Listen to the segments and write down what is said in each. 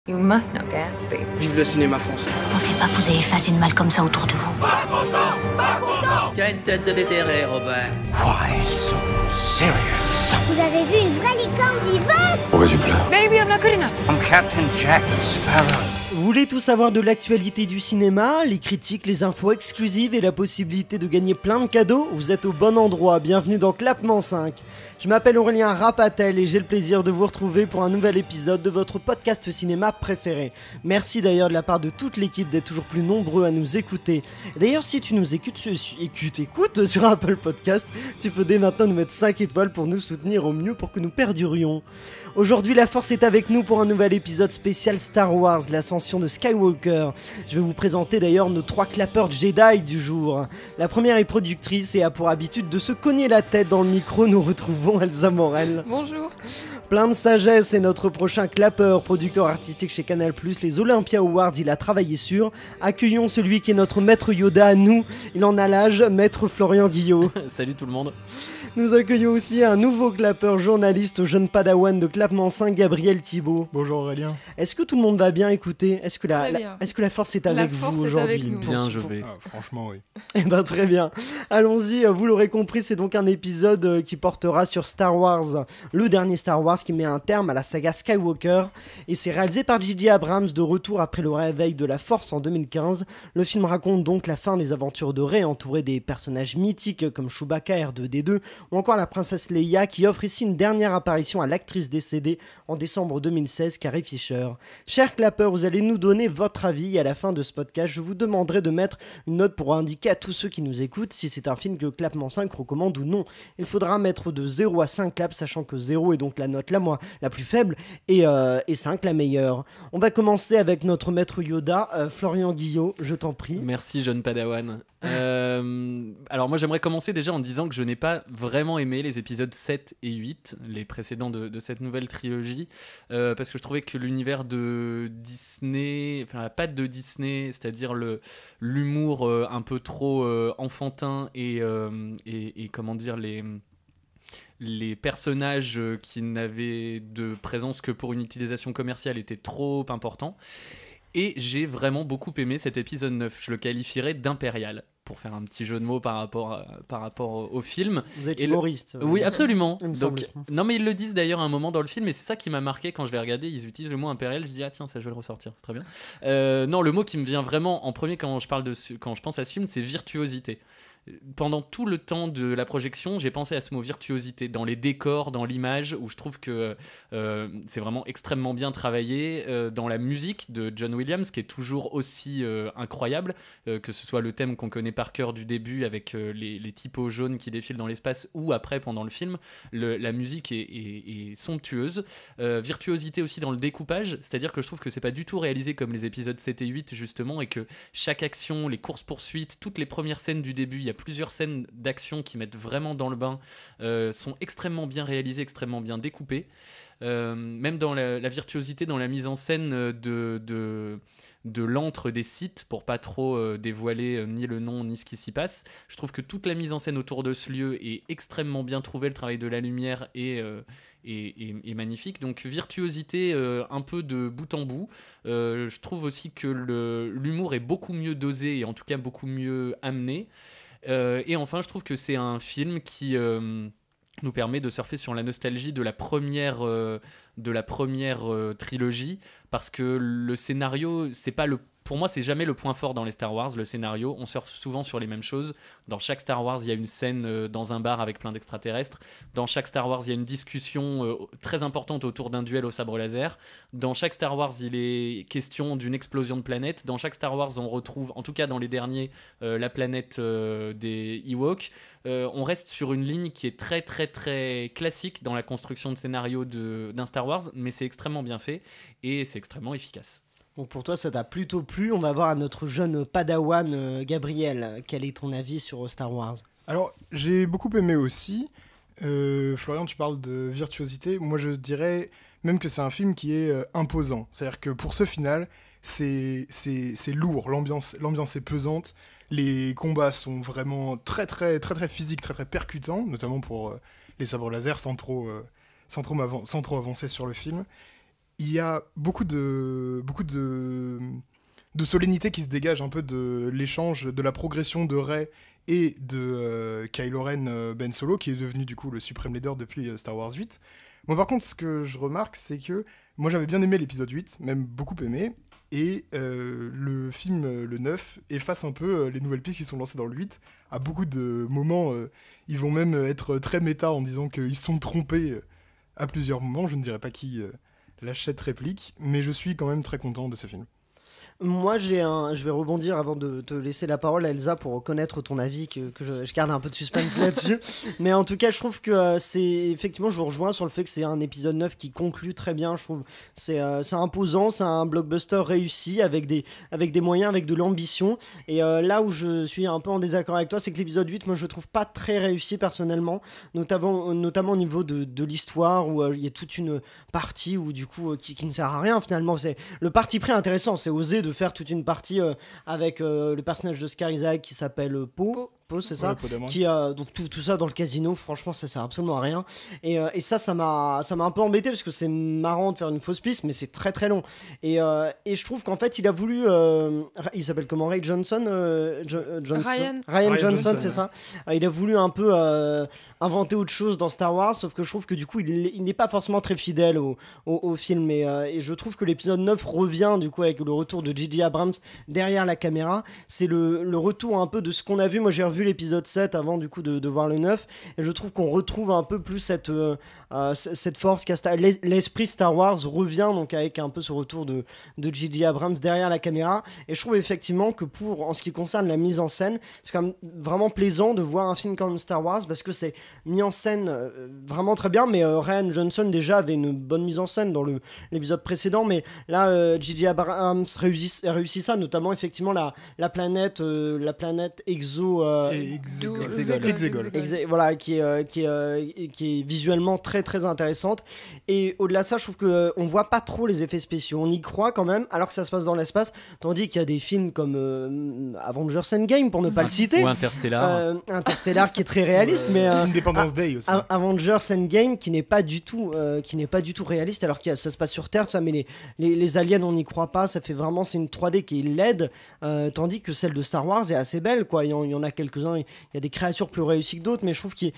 You must know Gatsby. Vive le cinéma français. Pensez pas que vous avez effacé de mal comme ça autour de vous. Tu as une tête de déterré, Robert. Why so serious? Vous avez vu une vraie licorne vivante? Pourquoi tu pleures? Maybe I'm not good enough. I'm Captain Jack Sparrow. Vous voulez tout savoir de l'actualité du cinéma, les critiques, les infos exclusives et la possibilité de gagner plein de cadeaux? Vous êtes au bon endroit, bienvenue dans Clapement 5. Je m'appelle Aurélien Rapatel et j'ai le plaisir de vous retrouver pour un nouvel épisode de votre podcast cinéma préféré. Merci d'ailleurs de la part de toute l'équipe d'être toujours plus nombreux à nous écouter. D'ailleurs, si tu nous écoutes sur Apple Podcast, tu peux dès maintenant nous mettre 5 étoiles pour nous soutenir au mieux pour que nous perdurions. Aujourd'hui, la force est avec nous pour un nouvel épisode spécial Star Wars, l'ascension de Skywalker. Je vais vous présenter d'ailleurs nos 3 clappeurs Jedi du jour. La première est productrice et a pour habitude de se cogner la tête dans le micro. Nous retrouvons Elsa Morel. Bonjour. Plein de sagesse et notre prochain clappeur, producteur artistique chez Canal+, les Olympia Awards, il a travaillé sur. Accueillons celui qui est notre maître Yoda à nous, il en a l'âge, maître Florian Guillot. Salut tout le monde. Nous accueillons aussi un nouveau clappeur journaliste, jeune padawan de Clapement 5, Gabriel Thibault. Bonjour Aurélien. Est-ce que tout le monde va bien écouter? Est-ce que la force est avec vous aujourd'hui? Bien, je vais. Franchement, oui. Eh ben très bien. Allons-y, vous l'aurez compris, c'est donc un épisode qui portera sur Star Wars, le dernier Star Wars qui met un terme à la saga Skywalker. Et c'est réalisé par J.J. Abrams de retour après le réveil de la Force en 2015. Le film raconte donc la fin des aventures de Rey, entouré des personnages mythiques comme Chewbacca, R2-D2, ou encore la princesse Leia, qui offre ici une dernière apparition à l'actrice décédée en décembre 2016, Carrie Fisher. Chers clappeurs, vous allez nous donner votre avis et à la fin de ce podcast, je vous demanderai de mettre une note pour indiquer à tous ceux qui nous écoutent si c'est un film que Clapement 5 recommande ou non. Il faudra mettre de 0 à 5 claps, sachant que 0 est donc la note la plus faible et 5 la meilleure. On va commencer avec notre maître Yoda, Florian Guillot, je t'en prie. Merci jeune padawan. Alors moi j'aimerais commencer déjà en disant que je n'ai pas vraiment aimé les épisodes 7 et 8, les précédents de cette nouvelle trilogie, parce que je trouvais que l'univers de Disney, enfin la patte de Disney, c'est-à-dire l'humour un peu trop enfantin et comment dire, les personnages qui n'avaient de présence que pour une utilisation commerciale étaient trop importants. Et j'ai vraiment beaucoup aimé cet épisode 9. Je le qualifierais d'impérial, pour faire un petit jeu de mots par rapport au film. Vous êtes humoriste. Oui, absolument. Donc, non, mais ils le disent d'ailleurs à un moment dans le film, et c'est ça qui m'a marqué quand je l'ai regardé. Ils utilisent le mot impérial. Je dis, ah tiens, ça je vais le ressortir, c'est très bien. Non, le mot qui me vient vraiment en premier quand je pense à ce film, c'est virtuosité. Pendant tout le temps de la projection, j'ai pensé à ce mot virtuosité, dans les décors, dans l'image, où je trouve que c'est vraiment extrêmement bien travaillé, dans la musique de John Williams, qui est toujours aussi incroyable, que ce soit le thème qu'on connaît par cœur du début, avec les typos jaunes qui défilent dans l'espace, ou après pendant le film, la musique est somptueuse. Virtuosité aussi dans le découpage, c'est-à-dire que je trouve que c'est pas du tout réalisé comme les épisodes 7 et 8, justement, et que chaque action, les courses-poursuites, toutes les premières scènes du début, il y a plusieurs scènes d'action qui mettent vraiment dans le bain, sont extrêmement bien réalisées, extrêmement bien découpées. Même dans la virtuosité, dans la mise en scène de l'antre des Sith, pour pas trop dévoiler ni le nom ni ce qui s'y passe. Je trouve que toute la mise en scène autour de ce lieu est extrêmement bien trouvée, le travail de la lumière est magnifique. Donc virtuosité un peu de bout en bout. Je trouve aussi que l'humour est beaucoup mieux dosé et en tout cas beaucoup mieux amené. Et enfin, je trouve que c'est un film qui nous permet de surfer sur la nostalgie de la première trilogie, parce que le scénario, pour moi, c'est jamais le point fort dans les Star Wars, le scénario. On surfe souvent sur les mêmes choses. Dans chaque Star Wars, il y a une scène dans un bar avec plein d'extraterrestres. Dans chaque Star Wars, il y a une discussion très importante autour d'un duel au sabre laser. Dans chaque Star Wars, il est question d'une explosion de planète. Dans chaque Star Wars, on retrouve, en tout cas dans les derniers, la planète des Ewoks. On reste sur une ligne qui est très très très classique dans la construction de scénario d'un Star Wars, mais c'est extrêmement bien fait et c'est extrêmement efficace. Donc pour toi, ça t'a plutôt plu. On va voir à notre jeune padawan Gabriel, quel est ton avis sur Star Wars? Alors, j'ai beaucoup aimé aussi. Florian, tu parles de virtuosité. Moi, je dirais même que c'est un film qui est imposant. C'est-à-dire que pour ce final, c'est lourd. L'ambiance est pesante. Les combats sont vraiment très, très, très, très physiques, très, très percutants, notamment pour les sabres laser, sans trop avancer sur le film. il y a beaucoup de solennité qui se dégage un peu de l'échange, de la progression de Rey et de Kylo Ren Ben Solo, qui est devenu du coup le suprême leader depuis Star Wars 8. Moi par contre, ce que je remarque, c'est que moi j'avais bien aimé l'épisode 8, même beaucoup aimé, et le film, le 9, efface un peu les nouvelles pistes qui sont lancées dans le 8. À beaucoup de moments, ils vont même être très méta en disant qu'ils se sont trompés à plusieurs moments. Je ne dirais pas qui lâche cette réplique, mais je suis quand même très content de ce film. Moi, je vais rebondir avant de te laisser la parole, Elsa, pour connaître ton avis, que je garde un peu de suspense là-dessus. Mais en tout cas, je trouve que c'est... Effectivement, je vous rejoins sur le fait que c'est un épisode 9 qui conclut très bien, je trouve. C'est imposant, c'est un blockbuster réussi, avec des moyens, avec de l'ambition. Et là où je suis un peu en désaccord avec toi, c'est que l'épisode 8, moi, je le trouve pas très réussi, personnellement. Notamment au niveau de l'histoire, où il y a toute une partie où, du coup, qui ne sert à rien, finalement. C'est le parti pris intéressant, c'est oser de faire toute une partie avec le personnage de Scar Isaac qui s'appelle Poe, c'est ça, qui donc tout ça dans le casino, franchement ça sert absolument à rien, et ça m'a un peu embêté parce que c'est marrant de faire une fausse piste, mais c'est très très long, et je trouve qu'en fait il a voulu il s'appelle comment, Ray Johnson, Ryan Johnson, c'est ça, il a voulu un peu inventer autre chose dans Star Wars, sauf que je trouve que du coup il n'est pas forcément très fidèle au film, et je trouve que l'épisode 9 revient du coup avec le retour de J.J. Abrams derrière la caméra. C'est le retour un peu de ce qu'on a vu. Moi j'ai revu l'épisode 7 avant du coup de voir le 9, et je trouve qu'on retrouve un peu plus cette force l'esprit Star Wars revient, donc avec un peu ce retour de J.J. Abrams derrière la caméra, et je trouve effectivement que en ce qui concerne la mise en scène, c'est quand même vraiment plaisant de voir un film comme Star Wars, parce que c'est mis en scène vraiment très bien, mais Ryan Johnson déjà avait une bonne mise en scène dans l'épisode précédent, mais là J.J. Abrams réussit ça, notamment effectivement la planète Exegol, voilà, qui est visuellement très très intéressante, et au-delà de ça je trouve que on voit pas trop les effets spéciaux, on y croit quand même alors que ça se passe dans l'espace, tandis qu'il y a des films comme Avengers Endgame pour ne pas le citer, ou Interstellar qui est très réaliste, mais Independence Day aussi. Avengers Endgame qui n'est pas du tout réaliste, alors que ça se passe sur Terre, ça, mais les aliens on n'y croit pas, ça fait vraiment, c'est une 3D qui est laide, tandis que celle de Star Wars est assez belle, quoi. Il y en a quelques-uns, il y a des créatures plus réussies que d'autres, mais je trouve qu'il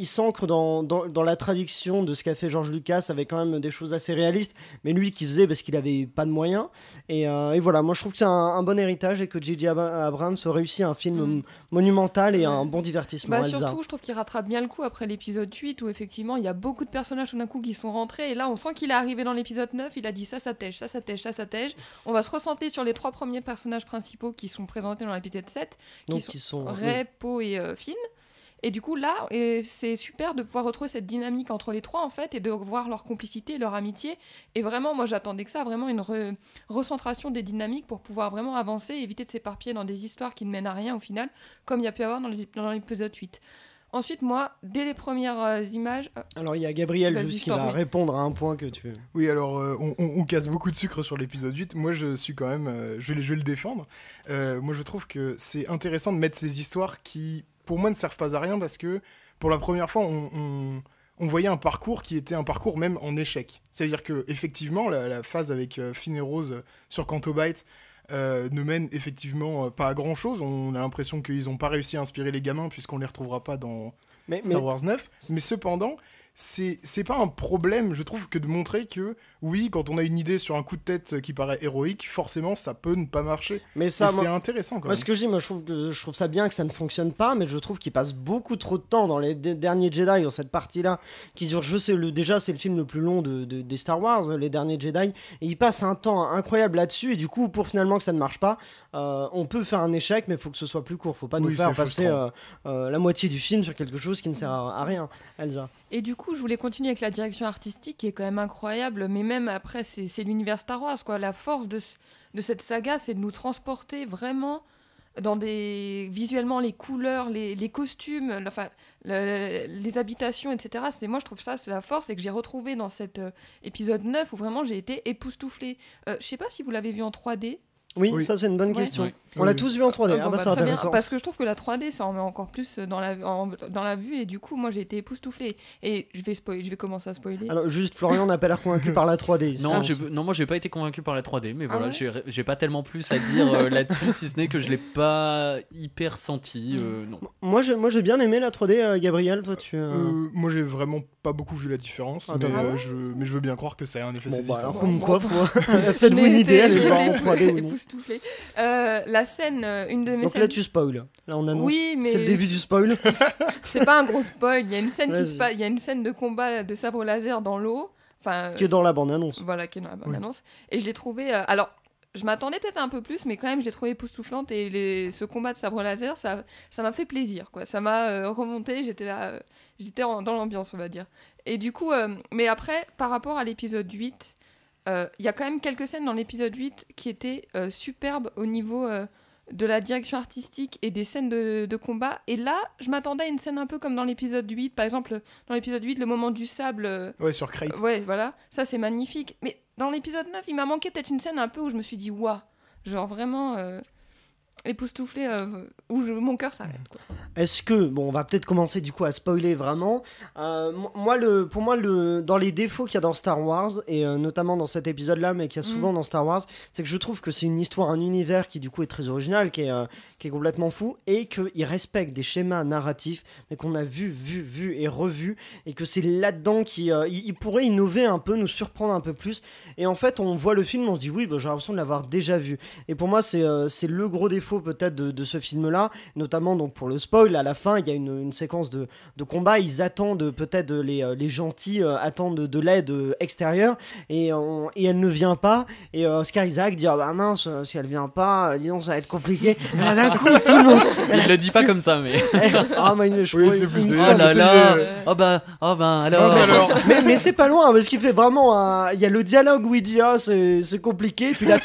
s'ancre dans la traduction de ce qu'a fait George Lucas, avec quand même des choses assez réalistes, mais lui qui faisait parce qu'il avait pas de moyens, et voilà, moi je trouve que c'est un bon héritage, et que J.J. Abrams a réussi un film monumental et un bon divertissement. Surtout je trouve qu'il rattrape bien le coup après l'épisode 8, où effectivement il y a beaucoup de personnages tout d'un coup qui sont rentrés, et là on sent qu'il est arrivé dans l'épisode 9, il a dit ça tège, on va se recentrer sur les 3 premiers personnages principaux qui sont présentés dans l'épisode 7, qui sont Rey, Poe et Finn. Et du coup là, c'est super de pouvoir retrouver cette dynamique entre les 3 en fait, et de voir leur complicité, leur amitié, et vraiment moi j'attendais que ça, vraiment une recentration des dynamiques pour pouvoir vraiment avancer, éviter de s'éparpiller dans des histoires qui ne mènent à rien au final, comme il y a pu avoir dans l'épisode 8. Ensuite, moi, dès les premières images... Alors, il y a Gabriel juste qui va répondre à un point que tu veux. Oui, alors, on casse beaucoup de sucre sur l'épisode 8. Moi, je suis quand même... je vais le défendre. Moi, je trouve que c'est intéressant de mettre ces histoires qui, pour moi, ne servent pas à rien, parce que, pour la première fois, on voyait un parcours qui était un parcours même en échec. C'est-à-dire que, effectivement, la phase avec Finn et Rose sur Canto Bight ne mène effectivement pas à grand chose. On a l'impression qu'ils n'ont pas réussi à inspirer les gamins, puisqu'on les retrouvera pas dans Star Wars 9. Mais cependant, c'est pas un problème, je trouve, que de montrer que oui, quand on a une idée sur un coup de tête qui paraît héroïque, forcément ça peut ne pas marcher. Mais ça, c'est intéressant quand même. Ce que je dis, moi je trouve ça bien que ça ne fonctionne pas, mais je trouve qu'il passe beaucoup trop de temps dans les derniers Jedi, dans cette partie-là, qui dure, déjà c'est le film le plus long des Star Wars, les derniers Jedi, et il passe un temps incroyable là-dessus, et du coup, pour finalement que ça ne marche pas, on peut faire un échec, mais il faut que ce soit plus court, faut pas nous faire passer la moitié du film sur quelque chose qui ne sert à rien, Elsa. Et du coup, je voulais continuer avec la direction artistique qui est quand même incroyable, mais même après, c'est l'univers Star Wars, quoi. La force de cette saga, c'est de nous transporter vraiment dans visuellement les couleurs, les costumes, enfin, les habitations, etc. Moi, je trouve ça, c'est la force, et que j'ai retrouvé dans cet épisode 9 où vraiment j'ai été époustouflée. Je sais pas si vous l'avez vu en 3D. Oui, Oui. ça c'est une bonne Ouais. question. Ouais. On l'a Oui. tous vu en 3D. Bon, bah, c'est très bien, intéressant. parce que je trouve que la 3D, ça en met encore plus dans la vue, et du coup, moi, j'ai été époustouflée. Et je vais commencer à spoiler. Alors, juste, Florian n'a pas l'air convaincu par la 3D. ici. Non, moi j'ai pas été convaincu par la 3D, mais voilà, ouais j'ai pas tellement plus à dire là-dessus, si ce n'est que je l'ai pas hyper senti. Non. Moi, j'ai bien aimé la 3D, Gabriel. Toi, tu. Moi, j'ai vraiment pas beaucoup vu la différence, Ah, mais, d'accord. je veux bien croire que ça a un effet Bon, saisissant. bah, alors, Bon, comme bon, quoi, bon. faites-vous une idée, allez Je voir l'ai en 3D ou non. époustouflée. La scène, une de mes Donc scènes. là, tu spoil. Là, on annonce. Oui, mais C'est le début du spoil. c'est pas un gros spoil. Il y a une scène Vas-y. il y a une scène de combat de sabre laser dans l'eau. Enfin, Qui est dans la bande-annonce. Voilà, qui est dans la Oui. bande-annonce. Et je l'ai trouvé. Alors, je m'attendais peut-être un peu plus, mais quand même, je l'ai trouvé époustouflante. Et ce combat de sabre laser, ça m'a fait plaisir, quoi. Ça m'a remonté. J'étais là. Dans l'ambiance, on va dire. Et du coup, mais après, par rapport à l'épisode 8, il y a quand même quelques scènes dans l'épisode 8 qui étaient superbes au niveau de la direction artistique et des scènes de combat. Et là, je m'attendais à une scène un peu comme dans l'épisode 8. Par exemple, dans l'épisode 8, le moment du sable. Ouais, sur Crate. Ouais, voilà. Ça, c'est magnifique. Mais dans l'épisode 9, il m'a manqué peut-être une scène un peu où je me suis dit, waouh, genre vraiment époustouflé, où mon cœur s'arrête, quoi. Est-ce que, bon, on va peut-être commencer du coup à spoiler vraiment. Pour moi, dans les défauts qu'il y a dans Star Wars, et notamment dans cet épisode-là, mais qu'il y a souvent dans Star Wars, c'est que je trouve que c'est une histoire, un univers qui du coup est très original, qui est complètement fou, et qu'il respecte des schémas narratifs, mais qu'on a vu et revu, et que c'est là-dedans qu'il pourrait innover un peu, nous surprendre un peu plus. Et en fait, on voit le film, on se dit oui, bah, j'ai l'impression de l'avoir déjà vu. Et pour moi, c'est le gros défaut peut-être de ce film-là, notamment donc pour le spoil. À la fin, il y a une séquence de combat. Ils attendent peut-être les gentils attendent de l'aide extérieure et elle ne vient pas. Et Oscar Isaac dit ah bah mince, si elle vient pas, disons ça va être compliqué. Et là d'un coup tout le monde. Il le dit pas comme ça, mais. Ah mais je Oui, crois- c'est plus il me ça. Oh semble- là c'est là. mieux. Oh ben alors. Alors, mais c'est pas loin parce qu'il fait vraiment il y a le dialogue où il dit ah c'est compliqué, puis là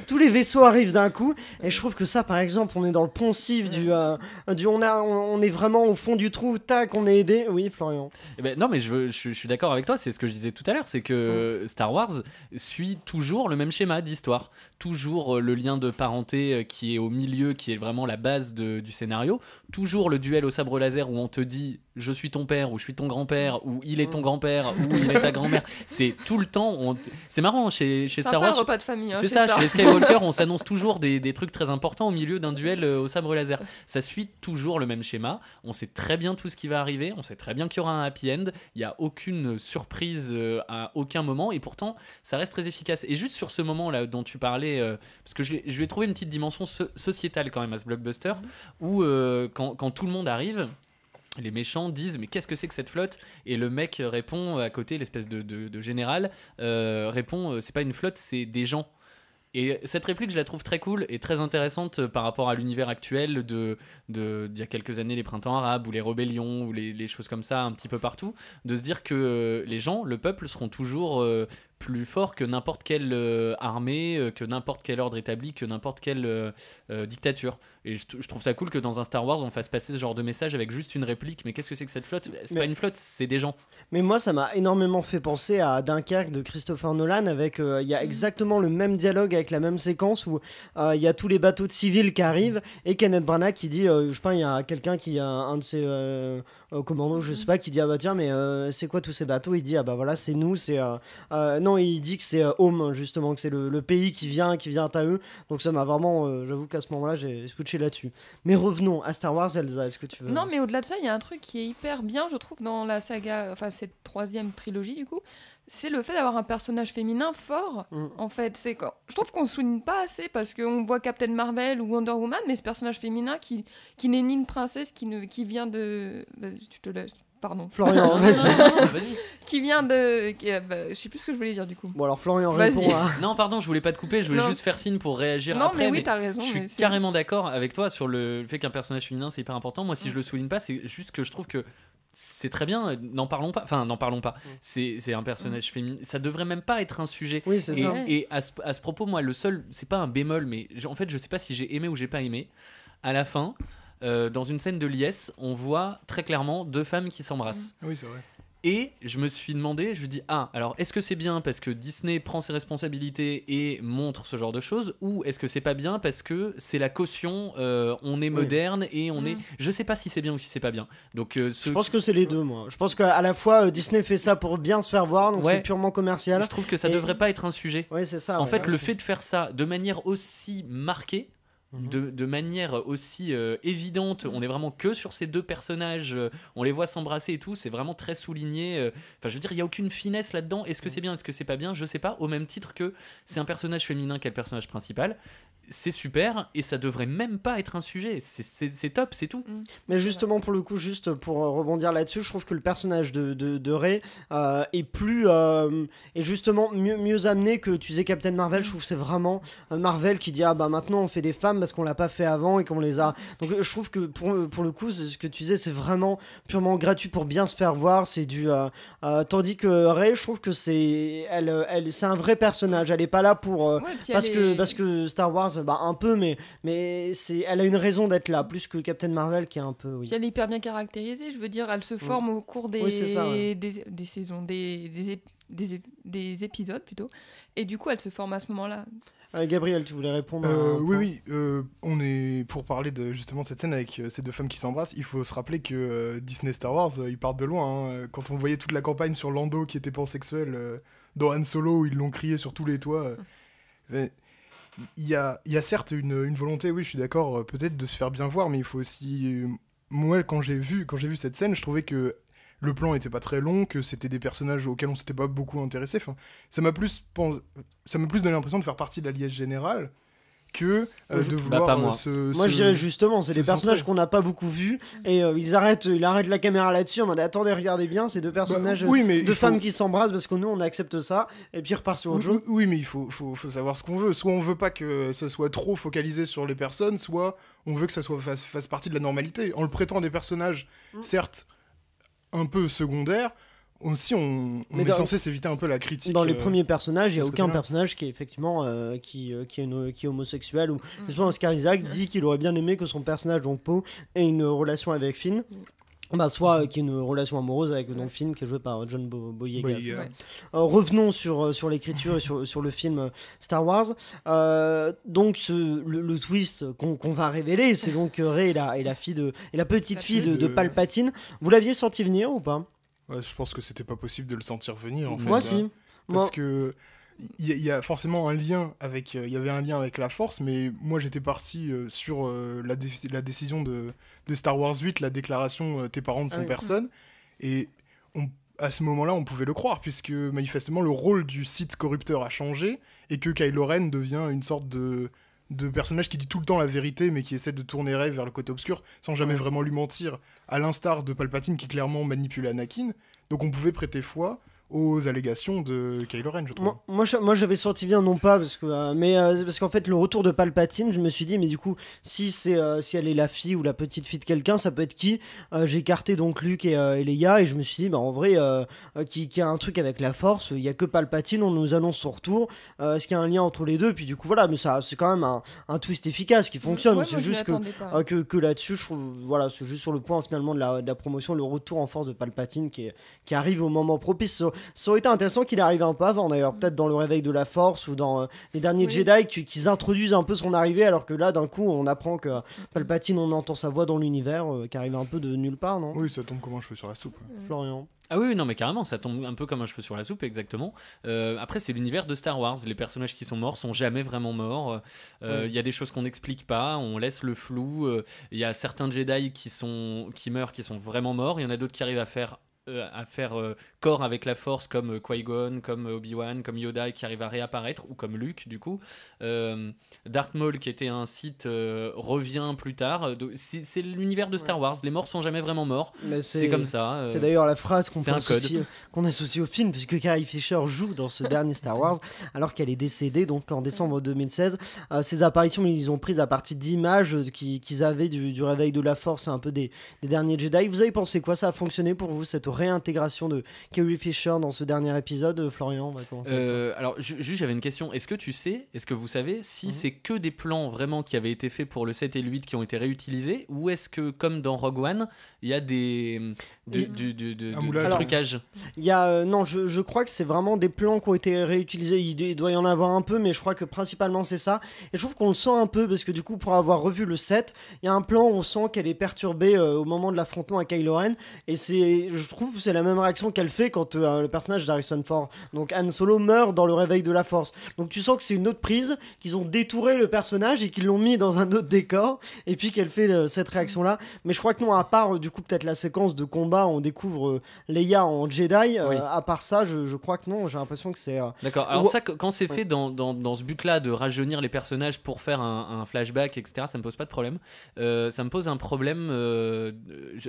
tous les vaisseaux arrivent d'un coup, et je trouve que ça par exemple on est dans le poncif du on est vraiment au fond du trou, tac, on est aidé. Oui, Florian. Eh ben, non, mais je suis d'accord avec toi, c'est ce que je disais tout à l'heure, c'est que Star Wars suit toujours le même schéma d'histoire, toujours le lien de parenté qui est au milieu, qui est vraiment la base du scénario, toujours le duel au sabre laser où on te dit je suis ton père ou je suis ton grand-père ou il est ton grand-père ou il est ta grand-mère. C'est tout le temps, c'est marrant chez C'est Star sympa, Wars. le repas de famille. Hein, C'est chez ça, Star. chez les Skywalker, on s'annonce toujours des trucs très importants au milieu d'un duel au sabre laser. Ça suit toujours le même schéma. On sait très bien tout ce qui va arriver. On sait très bien qu'il y aura un happy end. Il n'y a aucune surprise à aucun moment. Et pourtant, ça reste très efficace. Et juste sur ce moment-là dont tu parlais, parce que je vais trouver une petite dimension sociétale quand même à ce blockbuster, où quand tout le monde arrive, les méchants disent mais qu'est-ce que c'est que cette flotte, et le mec répond à côté, l'espèce de général répond c'est pas une flotte, c'est des gens. Et cette réplique, je la trouve très cool et très intéressante par rapport à l'univers actuel d'il y a quelques années, les printemps arabes ou les rébellions ou les choses comme ça un petit peu partout, de se dire que les gens, le peuple, seront toujours plus forts que n'importe quelle armée, que n'importe quel ordre établi, que n'importe quelle dictature. Et je trouve ça cool que dans un Star Wars, on fasse passer ce genre de message avec juste une réplique. Mais qu'est-ce que c'est que cette flotte ? C'est pas une flotte, c'est des gens. Mais moi, ça m'a énormément fait penser à Dunkerque de Christopher Nolan, avec il y a exactement le même dialogue avec la même séquence où il y a tous les bateaux de civils qui arrivent et Kenneth Branagh qui dit, je sais pas, il y a quelqu'un qui a un de ses commandos, je sais pas, qui dit ah bah tiens mais c'est quoi tous ces bateaux ? Il dit ah bah voilà c'est nous, c'est non, il dit que c'est Home, justement, que c'est le pays qui vient à eux. Donc ça m'a vraiment, j'avoue qu'à ce moment-là j'ai switché là-dessus. Mais revenons à Star Wars. Elsa, est-ce que tu veux... Non, mais au-delà de ça, il y a un truc qui est hyper bien, je trouve, dans la saga, enfin cette troisième trilogie du coup, c'est le fait d'avoir un personnage féminin fort. En fait, je trouve qu'on souligne pas assez, parce qu'on voit Captain Marvel ou Wonder Woman, mais ce personnage féminin qui n'est ni une princesse, qui vient de... Je te laisse. Pardon. Florian, vas-y. Vas-y. Qui vient de... je sais plus ce que je voulais dire du coup. Bon alors Florian Vas-y. répond à... Non, pardon, je voulais pas te couper, je voulais Non. juste faire signe pour réagir Non, après. mais oui, t'as raison. Je suis mais c'est- carrément d'accord avec toi sur le fait qu'un personnage féminin c'est hyper important. Moi, si je le souligne pas, c'est juste que je trouve que c'est très bien. N'en parlons pas. Enfin, n'en parlons pas. C'est un personnage féminin. Ça devrait même pas être un sujet. Oui, c'est ça. Et à ce propos, moi, le seul, c'est pas un bémol, mais en fait, je sais pas si j'ai aimé ou j'ai pas aimé. À la fin, dans une scène de liesse, on voit très clairement deux femmes qui s'embrassent. oui, c'est vrai. Et je me suis demandé, je me dis, alors est-ce que c'est bien parce que Disney prend ses responsabilités et montre ce genre de choses, ou est-ce que c'est pas bien parce que c'est la caution, on est moderne et on est... Je sais pas si c'est bien ou si c'est pas bien. Donc, je pense que c'est les deux, moi. Je pense qu'à la fois, Disney fait ça pour bien se faire voir, donc c'est purement commercial. Je trouve que ça devrait pas être un sujet. Ouais, c'est ça. En fait, le fait de faire ça de manière aussi marquée, de manière aussi évidente, on est vraiment que sur ces deux personnages, on les voit s'embrasser et tout, c'est vraiment très souligné. Enfin, je veux dire, il n'y a aucune finesse là-dedans. Est-ce que c'est bien, est-ce que c'est pas bien, je sais pas. Au même titre que c'est un personnage féminin qui est le personnage principal, c'est super et ça devrait même pas être un sujet. C'est top, c'est tout. Mais justement, pour le coup, juste pour rebondir là-dessus, je trouve que le personnage de Rey est plus. est justement mieux amené que tu disais Captain Marvel. Je trouve que c'est vraiment Marvel qui dit maintenant on fait des femmes parce qu'on l'a pas fait avant et qu'on les a. Donc je trouve que pour le coup, ce que tu disais, c'est vraiment purement gratuit pour bien se faire voir. C'est du. Tandis que Rey, je trouve que c'est c'est un vrai personnage. Elle est pas là pour parce que Star Wars, un peu, mais elle a une raison d'être là, plus que Captain Marvel qui est un peu. Oui. Puis elle est hyper bien caractérisée. Je veux dire, elle se forme au cours des saisons, des épisodes plutôt. Et du coup, elle se forme à ce moment-là. Gabriel, tu voulais répondre Oui, on est pour parler de justement cette scène avec ces deux femmes qui s'embrassent. Il faut se rappeler que Disney Star Wars, ils partent de loin. Quand on voyait toute la campagne sur Lando qui était pansexuel dans Han Solo, où ils l'ont crié sur tous les toits. Il y a certes une volonté, oui, je suis d'accord, peut-être de se faire bien voir, mais il faut aussi. Moi, quand j'ai vu cette scène, je trouvais que le plan était pas très long, que c'était des personnages auxquels on s'était pas beaucoup intéressé. Enfin, ça m'a plus donné l'impression de faire partie de l'alliage général que de vouloir moi je dirais justement, c'est des personnages qu'on n'a pas beaucoup vus et ils arrêtent la caméra là-dessus en mode attendez, regardez bien ces deux personnages de femmes qui s'embrassent parce que nous on accepte ça et puis repart sur autre chose. Oui, mais il faut savoir ce qu'on veut. Soit on veut pas que ça soit trop focalisé sur les personnes, soit on veut que ça fasse partie de la normalité. En le prêtant à des personnages, certes un peu secondaires, aussi on est censé s'éviter un peu la critique. Dans les premiers personnages, il n'y a aucun personnage qui est effectivement qui est homosexuel ou justement Oscar Isaac dit qu'il aurait bien aimé que son personnage donc Poe ait une relation avec Finn. Soit qu'il y ait une relation amoureuse avec Finn qui est joué par John Boyega. Revenons sur l'écriture et sur le film Star Wars. Donc le twist qu'on va révéler, c'est donc Rey et la petite fille de Palpatine. Vous l'aviez senti venir ou pas? Ouais, je pense que c'était pas possible de le sentir venir en fait. Moi si. Parce que il y a forcément un lien avec il y avait un lien avec la Force, mais moi j'étais parti sur la décision de Star Wars 8, la déclaration tes parents ne sont personne, et à ce moment-là on pouvait le croire puisque manifestement le rôle du Sith corrupteur a changé et que Kylo Ren devient une sorte de personnage qui dit tout le temps la vérité mais qui essaie de tourner Rey vers le côté obscur sans jamais vraiment lui mentir, à l'instar de Palpatine qui clairement manipule Anakin. Donc on pouvait prêter foi aux allégations de Kylo Ren, je trouve. Moi j'avais senti bien, non pas parce que parce qu'en fait le retour de Palpatine, je me suis dit mais du coup si elle est la fille ou la petite fille de quelqu'un, ça peut être qui? J'ai écarté donc Luke et Leia et je me suis dit en vrai qui a un truc avec la Force, il y a que Palpatine, on nous annonce son retour, est-ce qu'il y a un lien entre les deux? Puis du coup voilà, mais ça c'est quand même un twist efficace qui fonctionne. C'est juste que là-dessus je trouve c'est juste sur le point finalement de la promotion, le retour en force de Palpatine qui arrive au moment propice. Ça aurait été intéressant qu'il arrive un peu avant d'ailleurs, peut-être dans le réveil de la Force ou dans les derniers Jedi qu'ils introduisent un peu son arrivée, alors que là d'un coup on apprend que Palpatine, on entend sa voix dans l'univers qui arrive un peu de nulle part, non? Oui, ça tombe comme un cheveu sur la soupe. Florian? Ah oui, non mais carrément, ça tombe un peu comme un cheveu sur la soupe, exactement. Après c'est l'univers de Star Wars, les personnages qui sont morts sont jamais vraiment morts, il y a des choses qu'on n'explique pas, on laisse le flou, il y a certains Jedi qui meurent, qui sont vraiment morts, il y en a d'autres qui arrivent à faire corps avec la Force comme Qui-Gon, comme Obi-Wan, comme Yoda et qui arrive à réapparaître, ou comme Luke du coup. Darth Maul qui était un Sith revient plus tard. C'est l'univers de Star Wars, les morts sont jamais vraiment morts, c'est comme ça. C'est d'ailleurs la phrase qu'on associe au film, puisque Carrie Fisher joue dans ce dernier Star Wars alors qu'elle est décédée donc en décembre 2016. Ces apparitions ils ont prises à partir d'images qu'ils avaient du réveil de la Force, un peu des derniers Jedi. Vous avez pensé quoi? Ça a fonctionné pour vous cette réintégration de Carrie Fisher dans ce dernier épisode. Florian, on va commencer. Alors, juste, j'avais une question. Est-ce que vous savez si c'est que des plans vraiment qui avaient été faits pour le 7 et le 8 qui ont été réutilisés, ou est-ce que, comme dans Rogue One, il y a du trucage? Il y a, non, je crois que c'est vraiment des plans qui ont été réutilisés. Il doit y en avoir un peu, mais je crois que principalement c'est ça. Et je trouve qu'on le sent un peu, parce que du coup, pour avoir revu le 7, il y a un plan où on sent qu'elle est perturbée au moment de l'affrontement à Kylo Ren. Et je trouve que c'est la même réaction qu'elle fait quand le personnage d'Harrison Ford, donc Han Solo, meurt dans le réveil de la Force. Donc tu sens que c'est une autre prise, qu'ils ont détouré le personnage et qu'ils l'ont mis dans un autre décor, et puis qu'elle fait cette réaction-là. Mais je crois que non, à part du coup peut-être la séquence de combat, on découvre Leia en Jedi, à part ça, je crois que non, j'ai l'impression que c'est... D'accord, alors ça, quand c'est fait dans ce but-là de rajeunir les personnages pour faire un flashback, etc., ça me pose pas de problème. Ça me pose un problème,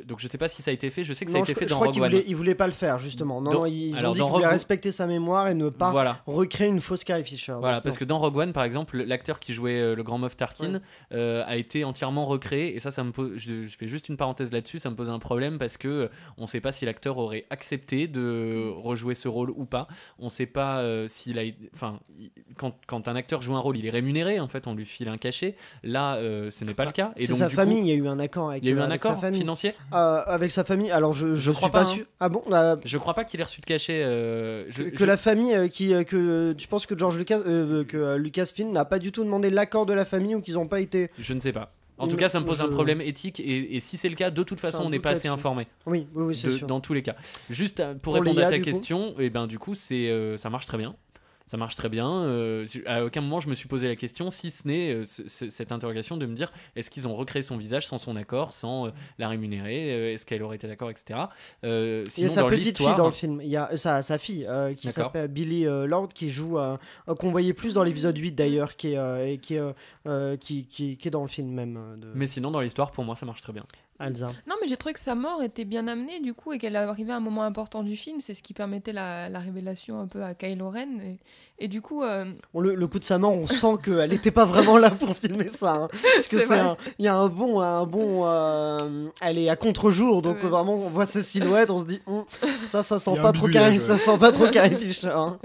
donc je sais pas si ça a été fait, je sais que ça a été fait dans Rogue One. Je crois qu'ils voulaient pas le faire, justement. Non, ils ont dit qu'ils voulaient respecter sa mémoire et ne pas recréer une fausse Carrie Fisher. Voilà, parce que dans Rogue One, par exemple, l'acteur qui jouait le grand Moff Tarkin a été entièrement recréé, et ça me pose, je fais juste une parenthèse là-dessus, ça me pose un problème parce que on sait pas si l'acteur aurait accepté de rejouer ce rôle ou pas. On sait pas s'il a, enfin, quand un acteur joue un rôle, il est rémunéré, en fait, on lui file un cachet. Là, ce n'est pas le cas. Et donc, sa famille, il y a eu un accord avec. Il y a eu un accord financier avec sa famille. Alors je crois suis pas sûr. Ah bon, je crois pas qu'il ait reçu de cachet. La famille que tu penses que George Lucas, que Lucasfilm n'a pas du tout demandé l'accord de la famille, ou qu'ils n'ont pas été. Je ne sais pas. En tout cas, ça me pose un problème éthique, et si c'est le cas, de toute façon, on n'est pas assez informé. Oui, c'est sûr. Dans tous les cas. Juste pour répondre à ta question, et ben du coup, ça marche très bien. Ça marche très bien. À aucun moment je me suis posé la question, si ce n'est cette interrogation de me dire, est-ce qu'ils ont recréé son visage sans son accord, sans la rémunérer, est-ce qu'elle aurait été d'accord, etc. Sinon, il y a sa petite fille dans le film. Il y a sa fille qui s'appelle Billy Lord, qui joue, qu'on voyait plus dans l'épisode 8 d'ailleurs, qui est dans le film même. Mais sinon, dans l'histoire, pour moi, ça marche très bien. Elsa. Non, mais j'ai trouvé que sa mort était bien amenée du coup, et qu'elle arrivait à un moment important du film. C'est ce qui permettait la révélation un peu à Kylo Ren, et du coup le coup de sa mort, on sent qu'elle n'était pas vraiment là pour filmer ça, hein. Parce que il y a un bon elle est à contre-jour, donc vraiment on voit sa silhouette, on se dit ça sent pas trop Carrie Fisher, hein.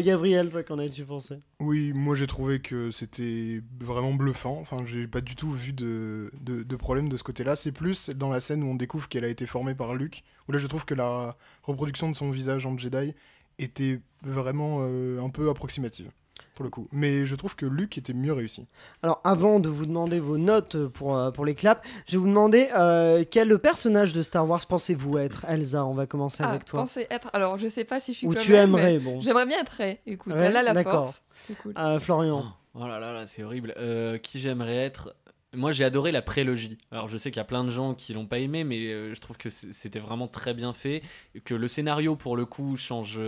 Gabriel, toi, qu'en as-tu pensé? Oui, moi j'ai trouvé que c'était vraiment bluffant. Enfin, j'ai pas du tout vu de problème de ce côté-là. C'est plus dans la scène où on découvre qu'elle a été formée par Luke, où là je trouve que la reproduction de son visage en Jedi était vraiment un peu approximative, pour le coup. Mais je trouve que Luke était mieux réussi. Alors, avant de vous demander vos notes pour les claps, je vais vous demander quel personnage de Star Wars pensez-vous être? Elsa, on va commencer avec toi. Penser être... Alors, je sais pas si je suis ou comme tu elle, aimerais, mais j'aimerais bien être Rey. Écoute, ouais, elle a la d'accord. force. C'est cool. Florian. Oh là là, c'est horrible. Qui j'aimerais être? Moi, j'ai adoré la prélogie. Alors, je sais qu'il y a plein de gens qui l'ont pas aimé, mais je trouve que c'était vraiment très bien fait. Que le scénario, pour le coup, change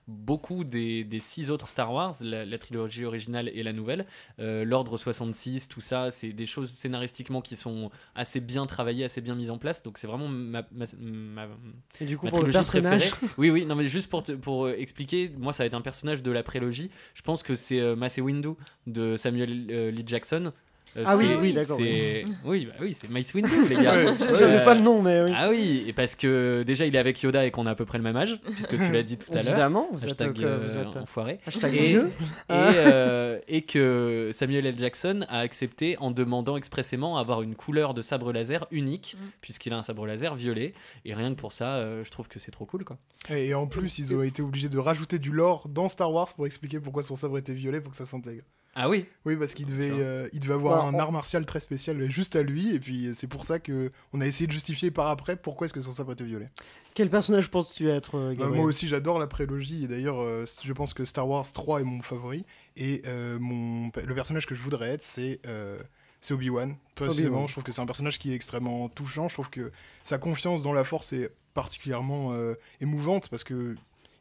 beaucoup des 6 autres Star Wars, la trilogie originale et la nouvelle. L'Ordre 66, tout ça, c'est des choses scénaristiquement qui sont assez bien travaillées, assez bien mises en place. Donc, c'est vraiment ma et du coup, ma pour le personnage préférée. Oui, non, mais juste pour expliquer, moi, ça va être un personnage de la prélogie. Je pense que c'est Mace Windu de Samuel L. Jackson. Oui, d'accord. Oui, c'est Mace Windu, les gars. J'avais pas le nom, mais oui. Ah oui, et parce que déjà il est avec Yoda et qu'on a à peu près le même âge, puisque tu l'as dit tout à l'heure. Évidemment, vous êtes enfoiré. Vieux. Et que Samuel L. Jackson a accepté en demandant expressément à avoir une couleur de sabre laser unique, puisqu'il a un sabre laser violet. Et rien que pour ça, je trouve que c'est trop cool, quoi. Et en plus, ils ont été obligés de rajouter du lore dans Star Wars pour expliquer pourquoi son sabre était violet, pour que ça s'intègre. Ah oui? Oui, parce qu'il devait avoir un art martial très spécial juste à lui, et puis c'est pour ça qu'on a essayé de justifier par après pourquoi est-ce que son sabre était violet. Quel personnage penses-tu être, Gabriel? Moi aussi, j'adore la prélogie, et d'ailleurs, je pense que Star Wars 3 est mon favori, et le personnage que je voudrais être, c'est Obi-Wan. Précisément, je trouve que c'est un personnage qui est extrêmement touchant, je trouve que sa confiance dans la Force est particulièrement émouvante, parce que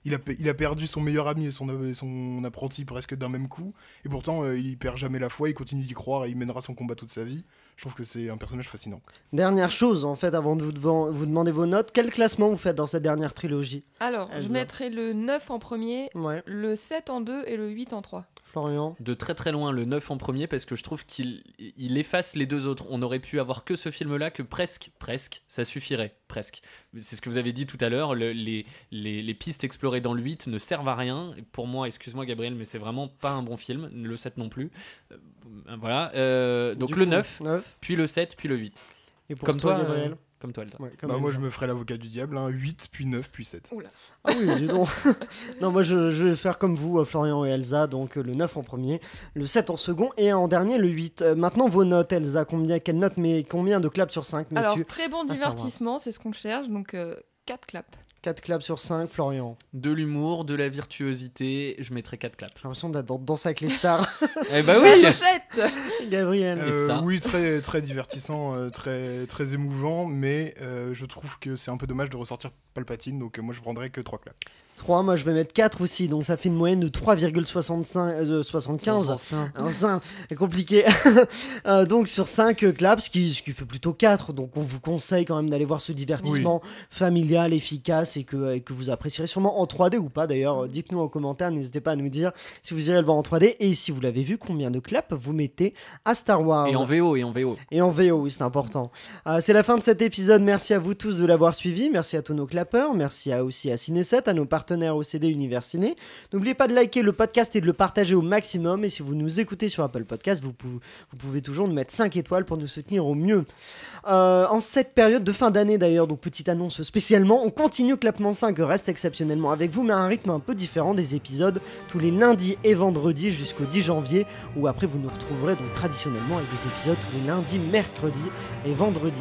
il a perdu son meilleur ami et son apprenti presque d'un même coup, et pourtant il perd jamais la foi, il continue d'y croire et il mènera son combat toute sa vie. Je trouve que c'est un personnage fascinant. Dernière chose, en fait, avant de vous demander vos notes, quel classement vous faites dans cette dernière trilogie? Alors, je mettrai le 9 en premier, ouais. le 7 en 2 et le 8 en 3. Florian. De très très loin le 9 en premier parce que je trouve qu'il efface les deux autres. On aurait pu avoir que ce film-là que presque, ça suffirait, presque. C'est ce que vous avez dit tout à l'heure, les pistes explorées dans le 8 ne servent à rien. Pour moi, excuse-moi Gabriel, mais c'est vraiment pas un bon film, le 7 non plus. Voilà, donc le 9, puis le 7, puis le 8. Et pour comme toi Gabriel comme toi, Elsa. Ouais, moi, je me ferais l'avocat du diable, 8, puis 9, puis 7. Oula. Ah oui, dis donc. Non, moi je vais faire comme vous, Florian et Elsa, donc le 9 en premier, le 7 en second et en dernier le 8. Maintenant vos notes, Elsa, quelle note, mais combien de claps sur 5 mets-tu? Alors, très bon divertissement, c'est ce qu'on cherche, donc 4 claps. 4 claps sur 5, Florian. De l'humour, de la virtuosité, je mettrais 4 claps. J'ai l'impression d'être dans Danse avec les stars. Eh bah oui. Gabriel. Et ça oui, très, très divertissant, très, très émouvant, mais je trouve que c'est un peu dommage de ressortir Palpatine, donc moi je prendrais que 3 claps. 3, moi je vais mettre 4 aussi, donc ça fait une moyenne de 3,75. C'est compliqué. Donc sur 5 claps, ce qui fait plutôt 4. Donc on vous conseille quand même d'aller voir ce divertissement familial, efficace et que vous apprécierez sûrement en 3D ou pas. D'ailleurs, dites-nous en commentaire, n'hésitez pas à nous dire si vous irez le voir en 3D et si vous l'avez vu, combien de claps vous mettez à Star Wars. Et en VO. Et en VO, oui, c'est important. C'est la fin de cet épisode. Merci à vous tous de l'avoir suivi. Merci à tous nos clappeurs. Merci aussi à Ciné7, à nos partenaires au CD Univers Ciné. N'oubliez pas de liker le podcast et de le partager au maximum. Et si vous nous écoutez sur Apple Podcast, vous pouvez toujours nous mettre 5 étoiles pour nous soutenir au mieux. En cette période de fin d'année d'ailleurs, donc petite annonce spécialement, on continue Clapement 5 reste exceptionnellement avec vous, mais à un rythme un peu différent, des épisodes tous les lundis et vendredis jusqu'au 10 janvier, où après vous nous retrouverez donc traditionnellement avec des épisodes tous les lundis, mercredis et vendredis.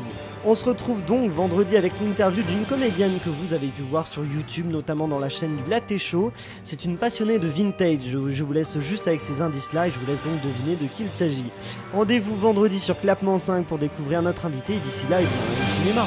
On se retrouve donc vendredi avec l'interview d'une comédienne que vous avez pu voir sur YouTube, notamment dans la chaîne du Latte Show. C'est une passionnée de vintage, je vous laisse juste avec ces indices-là et je vous laisse donc deviner de qui il s'agit. Rendez-vous vendredi sur Clapement 5 pour découvrir notre invité et d'ici là, il vous au cinéma.